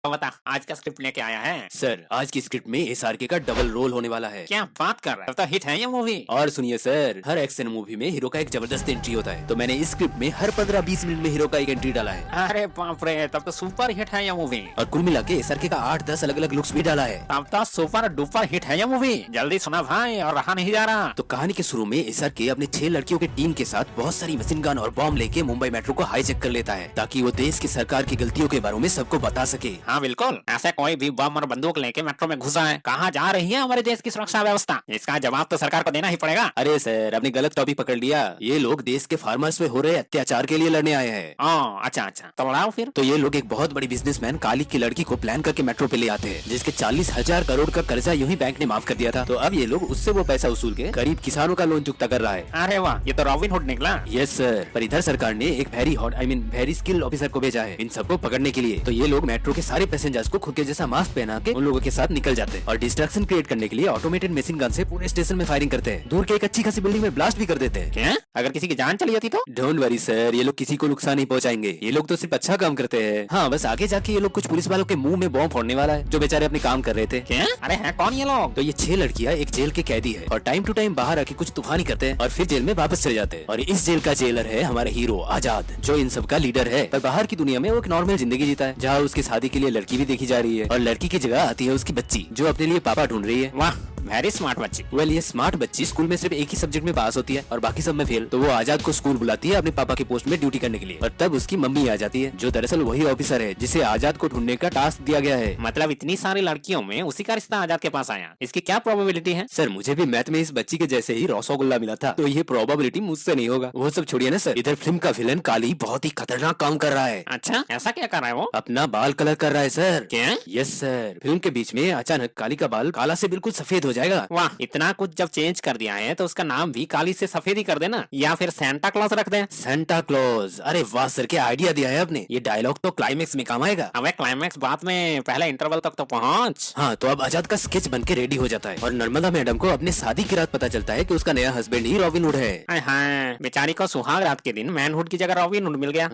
तो बता आज का स्क्रिप्ट लेके आया है। सर, आज की स्क्रिप्ट में एसआरके का डबल रोल होने वाला है। क्या बात कर रहा है, तब तो हिट है ये मूवी। और सुनिए सर, हर एक्शन मूवी में हीरो का एक जबरदस्त एंट्री होता है, तो मैंने इस स्क्रिप्ट में हर 15-20 मिनट में हीरो का एक एंट्री डाला है। अरे बाप रे, तब तो सुपर हिट है ये मूवी। और कुल मिला के एसआरके का 8-10 अलग अलग लुक्स भी डाला है। तब तो सुपर डुपर हिट है ये मूवी। जल्दी सुना भाई, और रहा नहीं जा रहा। तो कहानी के शुरू में एसआरके अपने 6 लड़कियों की टीम के साथ बहुत सारी मशीन गन और बॉम्ब लेके मुंबई मेट्रो को हाईजैक कर लेता है, ताकि वो देश की सरकार की गलतियों के बारे में सबको बता सके। हाँ बिल्कुल, ऐसे कोई भी बम और बंदूक लेके मेट्रो में घुसा है, कहाँ जा रही है हमारे देश की सुरक्षा व्यवस्था, इसका जवाब तो सरकार को देना ही पड़ेगा। अरे सर, आपने गलत टॉपिक पकड़ लिया। ये लोग देश के फार्मर्स पे हो रहे अत्याचार के लिए लड़ने आए हैं। अच्छा अच्छा, तो बढ़ाओ फिर। तो ये लोग एक बहुत बड़ी बिजनेसमैन काली की लड़की को प्लान करके मेट्रो पे ले आते हैं, जिसके 40,000 करोड़ का कर्जा यूं ही बैंक ने माफ कर दिया था। तो अब ये लोग उससे वो पैसा वसूल के गरीब किसानों का लोन चुकता कर रहा है। अरे वाह, ये तो रॉबिन हुड निकला। यस सर, पर इधर सरकार ने एक वेरी स्किल ऑफिसर को भेजा है इन सबको पकड़ने के लिए। तो ये लोग मेट्रो के सारे पैसेंजर्स को खुद के जैसा मास्क पहना के उन लोगों के साथ निकल जाते हैं और डिस्ट्रैक्शन क्रिएट करने के लिए ऑटोमेटेड मशीन गन से पूरे स्टेशन में फायरिंग करते हैं। दूर के एक अच्छी खासी बिल्डिंग में ब्लास्ट भी कर देते हैं। क्या? अगर किसी की जान चली जाती तो? डोंट वरी सर, ये लोग किसी को नुकसान नहीं पहुंचाएंगे। ये लोग तो सिर्फ अच्छा काम करते हैं। हाँ, बस आगे जाके ये लोग कुछ पुलिस वालों के मुंह में बॉम्ब फोड़ने वाला है, जो बेचारे अपने काम कर रहे थे। क्या? अरे है कौन ये लोग? तो ये 6 लड़कियां एक जेल के कैदी है और टाइम टू टाइम बाहर आके कुछ तूफानी करते हैं और फिर जेल में वापस चले जाते हैं। और इस जेल का जेलर है हमारा हीरो आजाद, जो इन सब का लीडर है। पर बाहर की दुनिया में वो एक नॉर्मल जिंदगी जीता है, जहाँ उसकी शादी के लिए लड़की भी देखी जा रही है और लड़की की जगह आती है उसकी बच्ची, जो अपने लिए पापा ढूंढ रही है। वाह, वेरी स्मार्ट बच्ची। वेल, ये स्मार्ट बच्ची स्कूल में सिर्फ एक ही सब्जेक्ट में पास होती है और बाकी सब में फेल। तो वो आजाद को स्कूल बुलाती है अपने पापा की पोस्ट में ड्यूटी करने के लिए। और तब उसकी मम्मी आ जाती है, जो दरअसल वही ऑफिसर है जिसे आजाद को ढूंढने का टास्क दिया गया है। मतलब इतनी सारी लड़कियों में उसी का रिश्ता आजाद के पास आया, इसकी क्या प्रोबेबिलिटी है? सर, मुझे भी मैथ में इस बच्ची के जैसे ही रसगुल्ला मिला था, तो ये प्रोबेबिलिटी मुझसे नहीं होगा। वो सब छोड़िए ना सर, इधर फिल्म का विलन काली बहुत ही खतरनाक काम कर रहा है। अच्छा, ऐसा क्या कर रहा है वो? अपना बाल कलर कर रहा है सर। क्या? यस सर, फिल्म के बीच में अचानक काली का बाल काला से बिल्कुल सफेद हो जाएगा। वाह, इतना कुछ जब चेंज कर दिया है तो उसका नाम भी काली से सफेद ही कर देना, या फिर सेंटा क्लॉज रख दें। Santa Claus? अरे वाह सर, क्या आइडिया दिया है आपने। ये डायलॉग तो क्लाइमेक्स में काम आएगा। अबे क्लाइमेक्स बाद में, पहले इंटरवल तक तो पहुंच। हाँ, तो अब आजाद का स्केच बन के रेडी हो जाता है और नर्मदा मैडम को अपने शादी की रात पता चलता है कि उसका नया हस्बैंड ही रॉबिन हुड है। हाँ, बेचारी को सुहाग रात के दिन मैनहुड की जगह रॉबिन हुड मिल गया।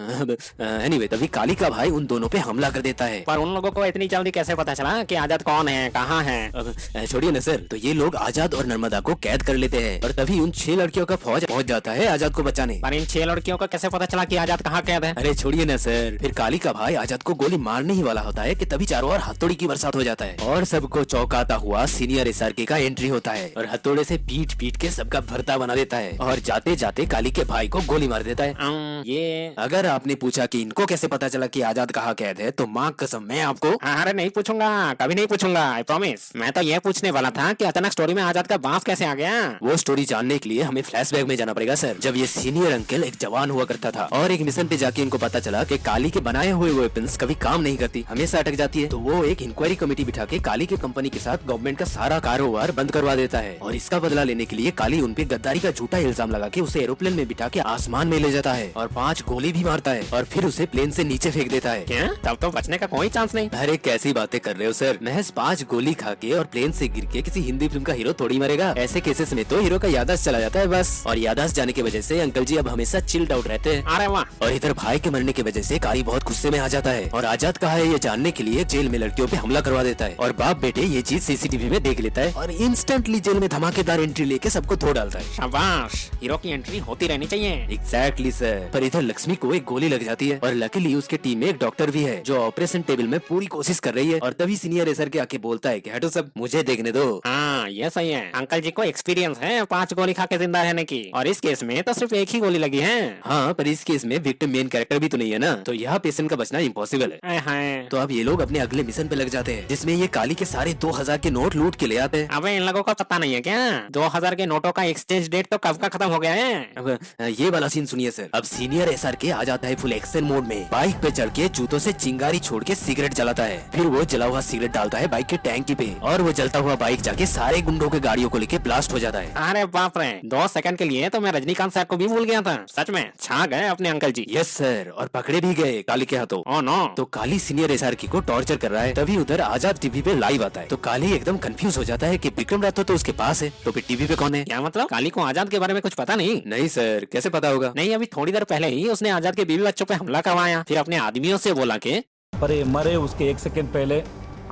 एनीवे, तभी काली का भाई उन दोनों पे हमला कर देता है। पर उन लोगों को इतनी जल्दी कैसे पता चला कि आजाद कौन है, कहाँ है? अब छोड़िए ना सर, तो ये लोग आजाद और नर्मदा को कैद कर लेते हैं और तभी उन 6 लड़कियों का फौज पहुंच जाता है आजाद को बचाने। पर इन 6 लड़कियों को कैसे पता चला कि आजाद कहाँ कैद है? अरे छोड़िए ना सर, फिर काली का भाई आजाद को गोली मारने ही वाला होता है कि तभी चारों ओर हथौड़ी की बरसात हो जाता है और सबको चौंकाता हुआ सीनियर एसआरके का एंट्री होता है और हथौड़े से पीट पीट के सबका भरता बना देता है और जाते जाते काली के भाई को गोली मार देता है। ये अगर आपने पूछा कि इनको कैसे पता चला कि आजाद कहाँ कैद है, तो माँ कसम मैं आपको। अरे नहीं पूछूंगा, कभी नहीं पूछूंगा, आई प्रॉमिस। मैं तो ये पूछने वाला था कि अचानक स्टोरी में आजाद का बाप कैसे आ गया? वो स्टोरी जानने के लिए हमें फ्लैशबैक में जाना पड़ेगा सर, जब ये सीनियर अंकल एक जवान हुआ करता था और एक मिशन पे जाके इनको पता चला कि काली के बनाए हुए वेपन्स कभी काम नहीं करती, हमेशा अटक जाती है। तो वो एक इंक्वायरी कमेटी बिठा के काली की कंपनी के साथ गवर्नमेंट का सारा कारोबार बंद करवा देता है और इसका बदला लेने के लिए काली उन पे गद्दारी का झूठा इल्जाम लगा के उसे एरोप्लेन में बिठा के आसमान में ले जाता है और 5 गोली भी मारता है और फिर उसे प्लेन से नीचे फेंक देता है। क्या? तब तो बचने का कोई चांस नहीं। अरे कैसी बातें कर रहे हो सर, महज 5 गोली खा के और प्लेन से गिर के किसी हिंदी फिल्म का हीरो थोड़ी मरेगा। ऐसे केसेस में तो हीरो का याददाश्त चला जाता है बस, और याददाश्त जाने की वजह से अंकल जी अब हमेशा चिल्ड आउट रहते हैं। अरे वाह। और इधर भाई के मरने की वजह से काली बहुत गुस्से में आ जाता है और आजाद कहाँ है ये जानने के लिए जेल में लड़कियों पे हमला करवा देता है और बाप बेटे ये चीज सीसीटीवी में देख लेता है और इंस्टेंटली जेल में धमाकेदार एंट्री लेके सबको धो डालता है। शाबाश, हीरो की एंट्री होती रहनी चाहिए। एग्जैक्टली सर, पर इधर लक्ष्मी को एक गोली लग जाती है और लकीली उसके टीम में एक डॉक्टर भी है जो ऑपरेशन टेबल में पूरी कोशिश कर रही है और तभी सीनियर एसर के आके बोलता है कि हटो सब, मुझे देखने दो। हाँ ये सही है, अंकल जी को एक्सपीरियंस है 5 गोली खा के जिंदा रहने की, और इस केस में तो सिर्फ एक ही गोली लगी है। हाँ, पर इस केस में विक्टिम मेन कैरेक्टर भी तो नहीं है ना, तो यहाँ पेशेंट का बचना इम्पॉसिबल है। तो अब ये लोग अपने अगले मिशन पे लग जाते हैं, जिसमें ये काली के सारे 2000 के नोट लूट के ले आते हैं। अबे इन लोगों को पता नहीं है क्या 2000 के नोटों का एक्सचेंज डेट तो कब का खत्म हो गया है? अब ये वाला सीन सुनिए सर। अब सीनियर एसआरके आ जाता है फुल एक्शन मोड में, बाइक पे चढ़ के जूतों से चिंगारी छोड़ के सिगरेट जलाता है, फिर वो जला हुआ सिगरेट डालता है बाइक के टैंकी पे और वो जलता हुआ बाइक जाके सारे गुंडों के गाड़ियों को लेके ब्लास्ट हो जाता है। अरे बाप रे, 2 सेकंड के लिए तो मैं रजनीकांत साहब को भी भूल गया था। सच में छा गए अपने अंकल जी। यस सर, और पकड़े भी गए काली के हाथों। Oh no. तो काली सीनियर एसआरके को टॉर्चर कर रहा है, तभी उधर आजाद टीवी पे लाइव आता है। तो काली एकदम कंफ्यूज हो जाता है कि विक्रम राठौर तो उसके पास है, तो फिर टीवी पे कौन है? क्या मतलब काली को आजाद के बारे में कुछ पता नहीं? नहीं सर, कैसे पता होगा? नहीं, अभी थोड़ी देर पहले ही उसने आजाद के बीवी बच्चों पे हमला करवाया, फिर अपने आदमियों से बोला कि पर ये मरे उसके 1 सेकंड पहले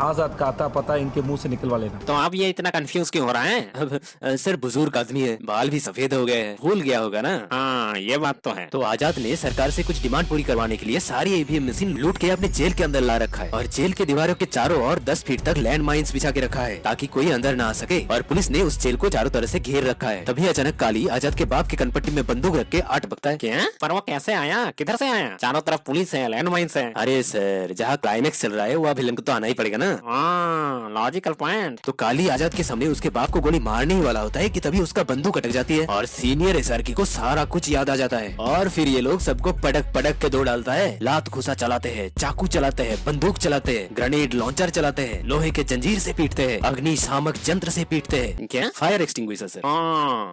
आजाद का आता पता इनके मुंह से निकलवा लेना। तो अब ये इतना कंफ्यूज क्यों हो रहा है? अब सर बुजुर्ग आदमी है, बाल भी सफेद हो गए हैं, भूल गया होगा ना। हाँ ये बात तो है। तो आजाद ने सरकार से कुछ डिमांड पूरी करवाने के लिए सारी ईवीएम मशीन लूट के अपने जेल के अंदर ला रखा है और जेल के दीवारों के चारों ओर 10 फीट तक लैंड माइन्स बिछा के रखा है ताकि कोई अंदर ना आ सके। और पुलिस ने उस जेल को चारों तरफ से घेर रखा है। तभी अचानक काली आजाद के बाप की कनपट्टी में बंदूक रख के आठ बकता है। क्या? पर वो कैसे आया? किधर से आया? चारों तरफ पुलिस है, लैंड माइन्स है। अरे सर, जहाँ क्लाइमेक्स चल रहा है वहाँ विलन को तो आना ही पड़ेगा ना। Logical point. तो काली आजाद के सामने उसके बाप को गोली मारने ही वाला होता है कि तभी उसका बंदूक अटक जाती है और सीनियर एसआरकी को सारा कुछ याद आ जाता है। और फिर ये लोग सबको पटक पटक के दो डालता है। लात घुसा चलाते हैं, चाकू चलाते हैं, बंदूक चलाते हैं, ग्रेनेड लॉन्चर चलाते हैं, लोहे के जंजीर से पीटते हैं, अग्निशामक यंत्र से पीटते हैं। क्या? Fire extinguisher sir.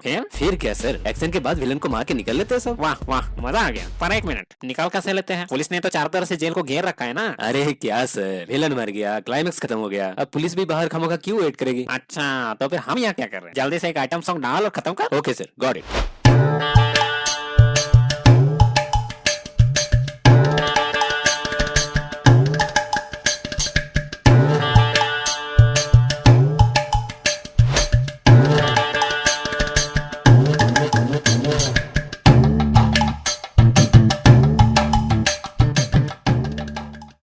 फिर? फिर क्या सर, एक्शन के बाद विलन को मार के निकल लेते हैं सब। वाह वाह, मजा आ गया। पर एक मिनट, निकाल कैसे लेते हैं? पुलिस ने तो चारों तरफ से जेल को घेर रखा है ना। अरे क्या सर, विलन मर गया, क्लाइमेक्स खत्म हो गया, अब पुलिस भी बाहर खामोखा क्यों वेट करेगी। अच्छा, तो फिर हम यहाँ क्या कर रहे हैं? जल्दी से एक आइटम सॉन्ग डाल और खत्म कर। Okay sir, got it.